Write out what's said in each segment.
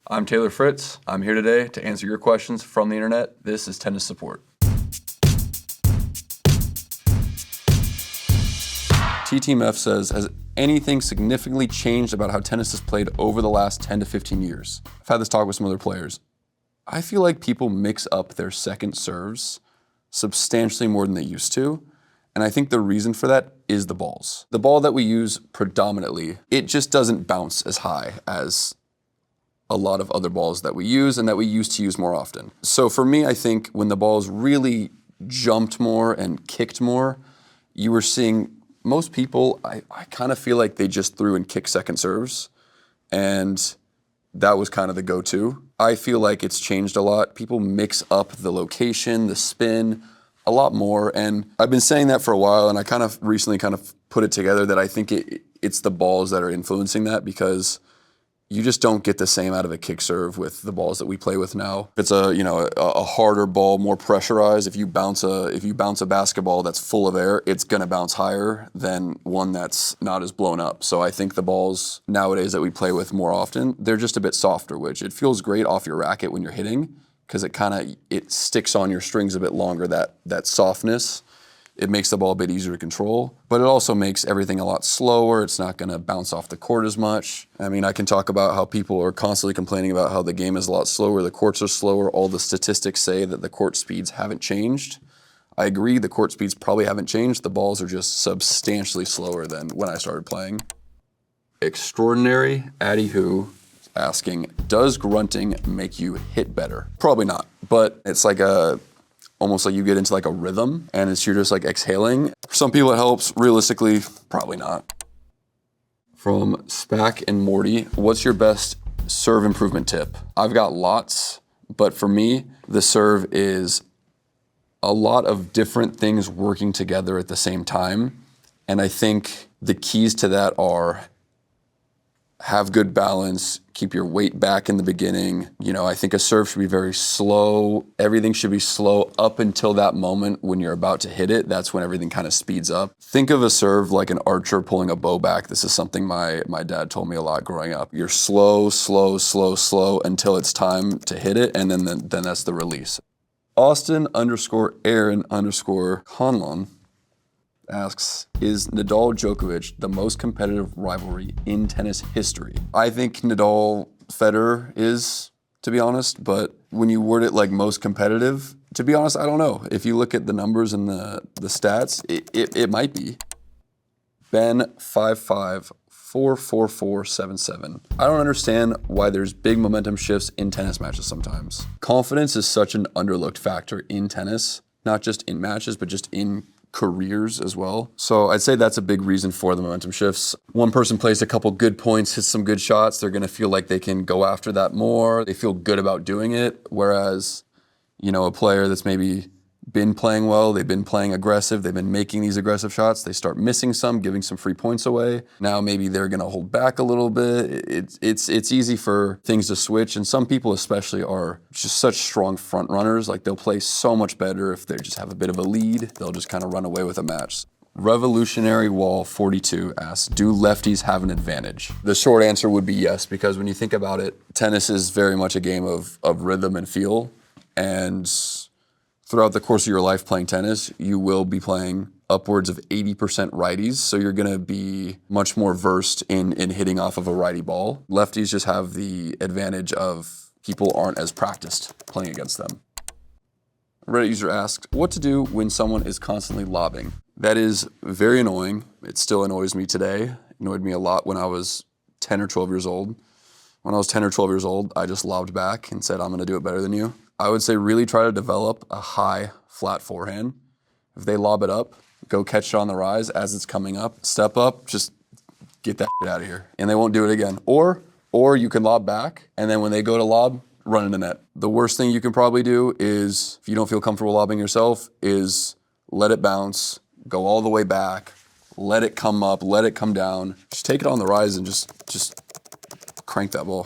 I'm Taylor Fritz. I'm here today to answer your questions from the internet. This is Tennis Support. TTMF says, has anything significantly changed about how tennis is played over the last 10 to 15 years? I've had this talk with some other players. I feel like people mix up their second serves substantially more than they used to. And I think the reason for that is the balls. The ball that we use predominantly, it just doesn't bounce as high as a lot of other balls that we use and that we used to use more often. So for me, I think when the balls really jumped more and kicked more, you were seeing most people, I kind of feel like they just threw and kicked second serves, and that was kind of the go-to. I feel like it's changed a lot. People mix up the location, the spin, a lot more, and I've been saying that for a while, and I kind of recently put it together that I think it's the balls that are influencing that, because you just don't get the same out of a kick serve with the balls that we play with now. It's a harder ball, more pressurized. If you bounce a basketball that's full of air, it's gonna bounce higher than one that's not as blown up. So I think the balls nowadays that we play with more often, they're just a bit softer, which it feels great off your racket when you're hitting, because it sticks on your strings a bit longer, that softness. It makes the ball a bit easier to control, but it also makes everything a lot slower. It's not gonna bounce off the court as much. I mean, I can talk about how people are constantly complaining about how the game is a lot slower, the courts are slower. All the statistics say that the court speeds haven't changed. I agree, the court speeds probably haven't changed. The balls are just substantially slower than when I started playing. Extraordinary Addy Who is asking, does grunting make you hit better? Probably not, but it's like almost like you get into like a rhythm, and you're just like exhaling. For some people it helps. Realistically, probably not. From Spack and Morty, what's your best serve improvement tip? I've got lots, but for me, the serve is a lot of different things working together at the same time. And I think the keys to that are have good balance, keep your weight back in the beginning. I think a serve should be very slow. Everything should be slow up until that moment when you're about to hit it. That's when everything kind of speeds up. Think of a serve like an archer pulling a bow back. This is something my dad told me a lot growing up. You're slow, slow, slow, slow until it's time to hit it, and then that's the release. Austin_Aaron_Conlon asks, is Nadal-Djokovic the most competitive rivalry in tennis history? I think Nadal-Federer is, to be honest, but when you word it like most competitive, to be honest, I don't know. If you look at the numbers and the stats, it might be. Ben55444477. I don't understand why there's big momentum shifts in tennis matches sometimes. Confidence is such an underlooked factor in tennis, not just in matches, but just in careers as well. So I'd say that's a big reason for the momentum shifts. One person plays a couple good points, hits some good shots, they're gonna feel like they can go after that more. They feel good about doing it. Whereas, a player that's maybe been playing well, they've been playing aggressive, they've been making these aggressive shots, they start missing some, giving some free points away. Now maybe they're gonna hold back a little bit. It's easy for things to switch, and some people especially are just such strong front runners. Like they'll play so much better if they just have a bit of a lead. They'll just kind of run away with a match. Revolutionary Wall 42 asks, do lefties have an advantage? The short answer would be yes, because when you think about it, tennis is very much a game of rhythm and feel, and throughout the course of your life playing tennis, you will be playing upwards of 80% righties, so you're gonna be much more versed in hitting off of a righty ball. Lefties just have the advantage of people aren't as practiced playing against them. Reddit user asks, what to do when someone is constantly lobbing? That is very annoying. It still annoys me today. It annoyed me a lot when I was 10 or 12 years old. When I was 10 or 12 years old, I just lobbed back and said, I'm gonna do it better than you. I would say really try to develop a high, flat forehand. If they lob it up, go catch it on the rise as it's coming up, step up, just get that shit out of here. And they won't do it again. Or you can lob back, and then when they go to lob, run in the net. The worst thing you can probably do is, if you don't feel comfortable lobbing yourself, is let it bounce, go all the way back, let it come up, let it come down. Just take it on the rise and just crank that ball.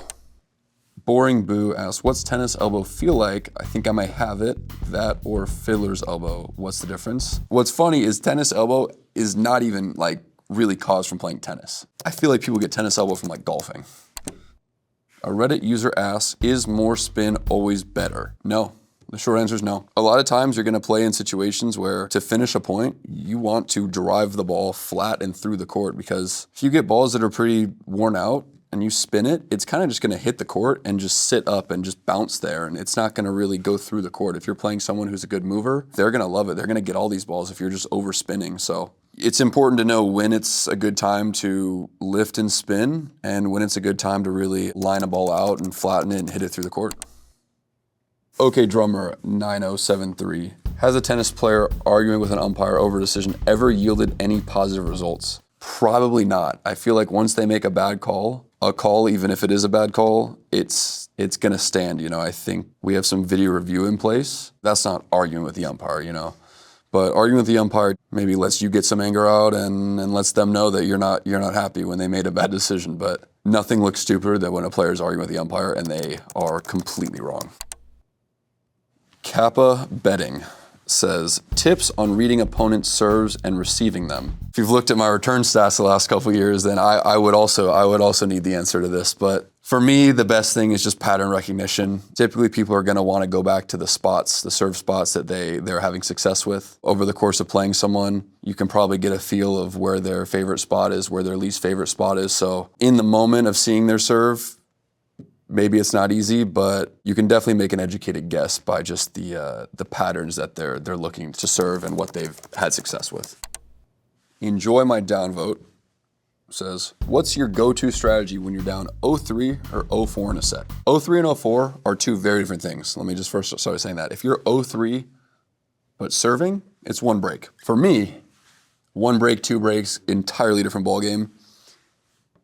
Boring Boo asks, what's tennis elbow feel like? I think I might have it. That or fiddler's elbow. What's the difference? What's funny is tennis elbow is not even like really caused from playing tennis. I feel like people get tennis elbow from like golfing. A Reddit user asks, is more spin always better? No. The short answer is no. A lot of times you're going to play in situations where to finish a point, you want to drive the ball flat and through the court, because if you get balls that are pretty worn out and you spin it, it's kind of just going to hit the court and just sit up and just bounce there, and it's not going to really go through the court. If you're playing someone who's a good mover, they're going to love it. They're going to get all these balls if you're just overspinning. So it's important to know when it's a good time to lift and spin and when it's a good time to really line a ball out and flatten it and hit it through the court. OK Drummer 9073. Has a tennis player arguing with an umpire over a decision ever yielded any positive results? Probably not. I feel like once they make a bad call, even if it is a bad call, it's gonna stand. You know, I think we have some video review in place. That's not arguing with the umpire, you know. But arguing with the umpire maybe lets you get some anger out and lets them know that you're not happy when they made a bad decision. But nothing looks stupider than when a player is arguing with the umpire and they are completely wrong. Kappa Betting says, tips on reading opponents' serves and receiving them. If you've looked at my return stats the last couple of years, then I would also need the answer to this. But for me, the best thing is just pattern recognition. Typically, people are going to want to go back to the serve spots that they're having success with. Over the course of playing someone, you can probably get a feel of where their favorite spot is, where their least favorite spot is. So in the moment of seeing their serve, maybe it's not easy, but you can definitely make an educated guess by just the patterns that they're looking to serve and what they've had success with. Enjoy My Downvote says, what's your go-to strategy when you're down 0-3 or 0-4 in a set? 0-3 and 0-4 are two very different things. Let me just first start saying that. If you're 0-3 but serving, it's one break. For me, one break, two breaks, entirely different ball game.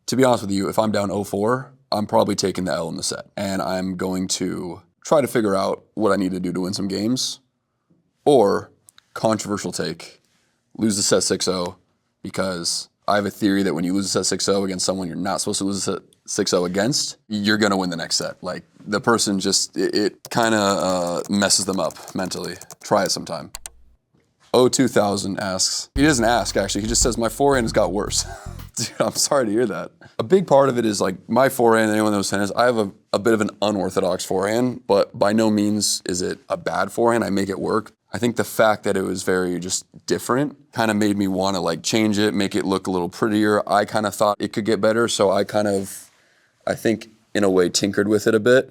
To be honest with you, if I'm down 0-4, I'm probably taking the L in the set, and I'm going to try to figure out what I need to do to win some games, or controversial take, lose the set 6-0, because I have a theory that when you lose a set 6-0 against someone you're not supposed to lose a set 6-0 against, you're going to win the next set. Like, the person just, it kind of messes them up mentally. Try it sometime. 02000 asks, he doesn't ask actually, he just says, my forehand has got worse. Dude, I'm sorry to hear that. A big part of it is like my forehand, anyone that knows tennis, I have a bit of an unorthodox forehand, but by no means is it a bad forehand. I make it work. I think the fact that it was very just different kind of made me want to like change it, make it look a little prettier. I kind of thought it could get better, so I think in a way tinkered with it a bit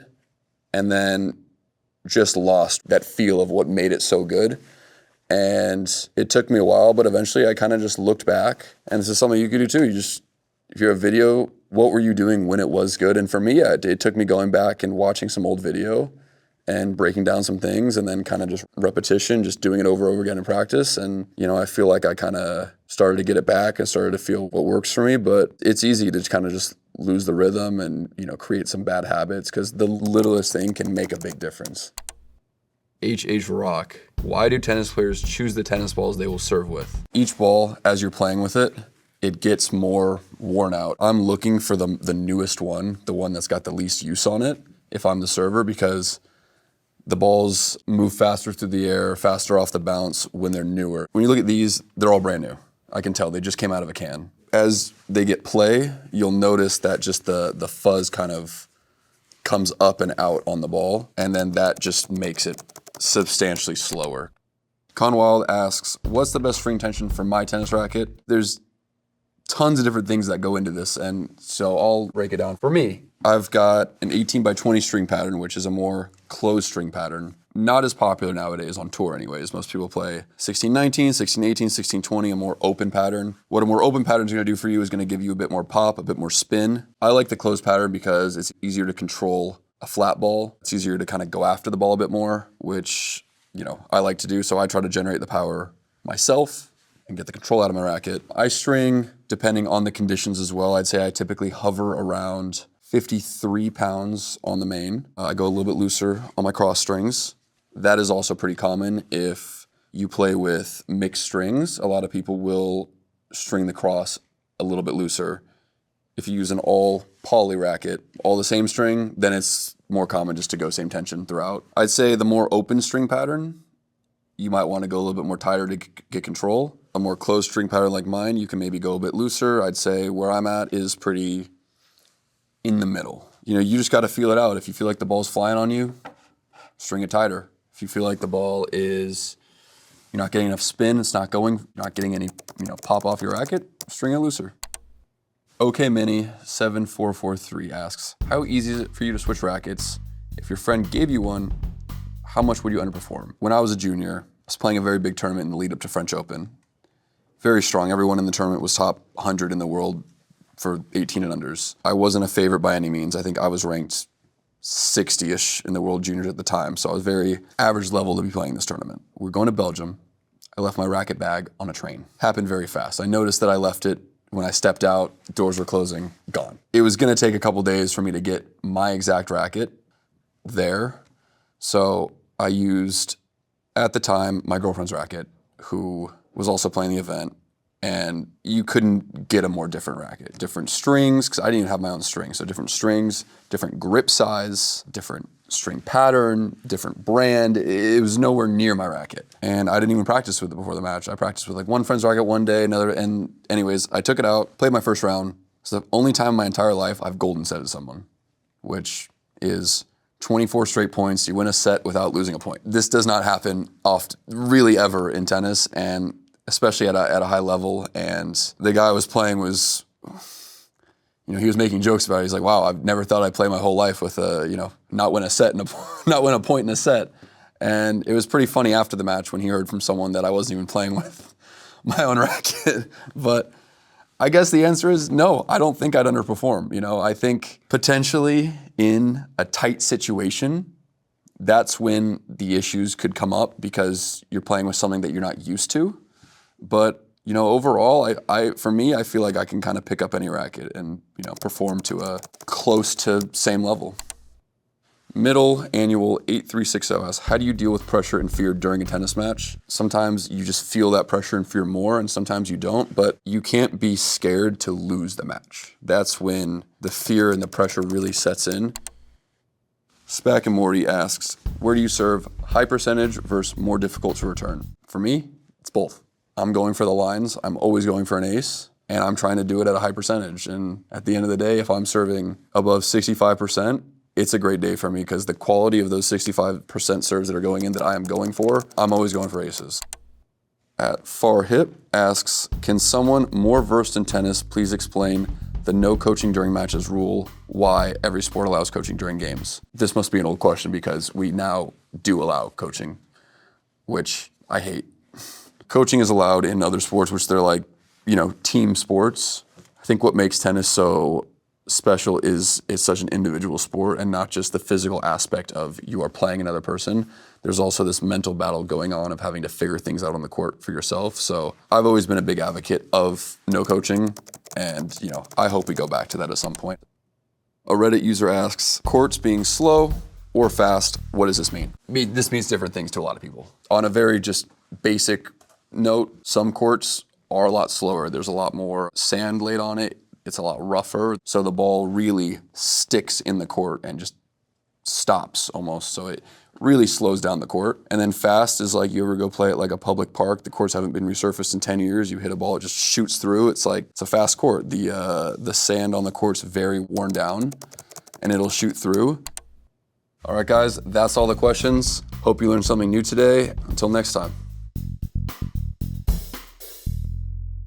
and then just lost that feel of what made it so good. And it took me a while, but eventually I kind of just looked back, and this is something you could do too. If you have video, what were you doing when it was good? And for me, yeah, it took me going back and watching some old video and breaking down some things, and then kind of just repetition, just doing it over and over again in practice. And, you know, I feel like I kind of started to get it back and started to feel what works for me, but it's easy to kind of just lose the rhythm and, you know, create some bad habits, because the littlest thing can make a big difference. HH Rock. Why do tennis players choose the tennis balls they will serve with? Each ball, as you're playing with it, it gets more worn out. I'm looking for the newest one, the one that's got the least use on it, if I'm the server, because the balls move faster through the air, faster off the bounce when they're newer. When you look at these, they're all brand new. I can tell they just came out of a can. As they get play, you'll notice that just the fuzz kind of comes up and out on the ball, and then that just makes it substantially slower. Conwild asks, what's the best string tension for my tennis racket? There's tons of different things that go into this, and so I'll break it down. For me, I've got an 18x20 string pattern, which is a more closed string pattern. Not as popular nowadays on tour anyways. Most people play 16-19, 16-18, 16-20, a more open pattern. What a more open pattern is going to do for you is going to give you a bit more pop, a bit more spin. I like the closed pattern because it's easier to control a flat ball. It's easier to kind of go after the ball a bit more, which, you know, I like to do. So I try to generate the power myself and get the control out of my racket. I string, depending on the conditions as well. I'd say I typically hover around 53 pounds on the main. I go a little bit looser on my cross strings. That is also pretty common if you play with mixed strings. A lot of people will string the cross a little bit looser. If you use an all poly racket, all the same string, then it's more common just to go same tension throughout. I'd say the more open string pattern, you might want to go a little bit more tighter to get control. A more closed string pattern like mine, you can maybe go a bit looser. I'd say where I'm at is pretty in the middle. You just got to feel it out. If you feel like the ball's flying on you, string it tighter. If you feel like the ball is, you're not getting enough spin, it's not going, you're not getting any, pop off your racket, string it looser. OK Mini 7443 asks, how easy is it for you to switch rackets? If your friend gave you one, how much would you underperform? When I was a junior, I was playing a very big tournament in the lead up to French Open. Very strong. Everyone in the tournament was top 100 in the world for 18 and unders. I wasn't a favorite by any means. I think I was ranked 60-ish in the world juniors at the time. So I was very average level to be playing this tournament. We're going to Belgium. I left my racket bag on a train. Happened very fast. I noticed that I left it when I stepped out, doors were closing, gone. It was gonna take a couple days for me to get my exact racket there. So I used, at the time, my girlfriend's racket, who was also playing the event, and you couldn't get a more different racket. Different strings, because I didn't even have my own strings, so different strings, different grip size, different string pattern, different brand. It was nowhere near my racket. And I didn't even practice with it before the match. I practiced with like one friend's racket one day, another, and anyways, I took it out, played my first round. It's the only time in my entire life I've golden setted someone, which is 24 straight points. You win a set without losing a point. This does not happen often, really ever in tennis, and especially at a high level. And the guy I was playing was, he was making jokes about it. He's like, wow, I've never thought I'd play my whole life with not win a set and not win a point in a set. And it was pretty funny after the match when he heard from someone that I wasn't even playing with my own racket. But I guess the answer is no, I don't think I'd underperform. I think potentially in a tight situation, that's when the issues could come up because you're playing with something that you're not used to. But overall, for me, I feel like I can kind of pick up any racket and, perform to a close to same level. Middle Annual 8360 asks, how do you deal with pressure and fear during a tennis match? Sometimes you just feel that pressure and fear more, and sometimes you don't, but you can't be scared to lose the match. That's when the fear and the pressure really sets in. Spack and Morty asks, where do you serve, high percentage versus more difficult to return? For me, it's both. I'm going for the lines, I'm always going for an ace, and I'm trying to do it at a high percentage. And at the end of the day, if I'm serving above 65%, it's a great day for me because the quality of those 65% serves that are going in that I am going for, I'm always going for aces. At Far Hip asks, can someone more versed in tennis please explain the no coaching during matches rule, why every sport allows coaching during games? This must be an old question because we now do allow coaching, which I hate. Coaching is allowed in other sports, which they're like, team sports. I think what makes tennis so special is it's such an individual sport and not just the physical aspect of you are playing another person. There's also this mental battle going on of having to figure things out on the court for yourself. So I've always been a big advocate of no coaching, and I hope we go back to that at some point. A Reddit user asks, courts being slow or fast, what does this mean? This means different things to a lot of people. On a very just basic note, some courts are a lot slower. There's a lot more sand laid on it. It's a lot rougher. So the ball really sticks in the court and just stops almost. So it really slows down the court. And then fast is like you ever go play at like a public park. The courts haven't been resurfaced in 10 years. You hit a ball, it just shoots through. It's a fast court. The sand on the court's very worn down and it'll shoot through. All right, guys, that's all the questions. Hope you learned something new today. Until next time.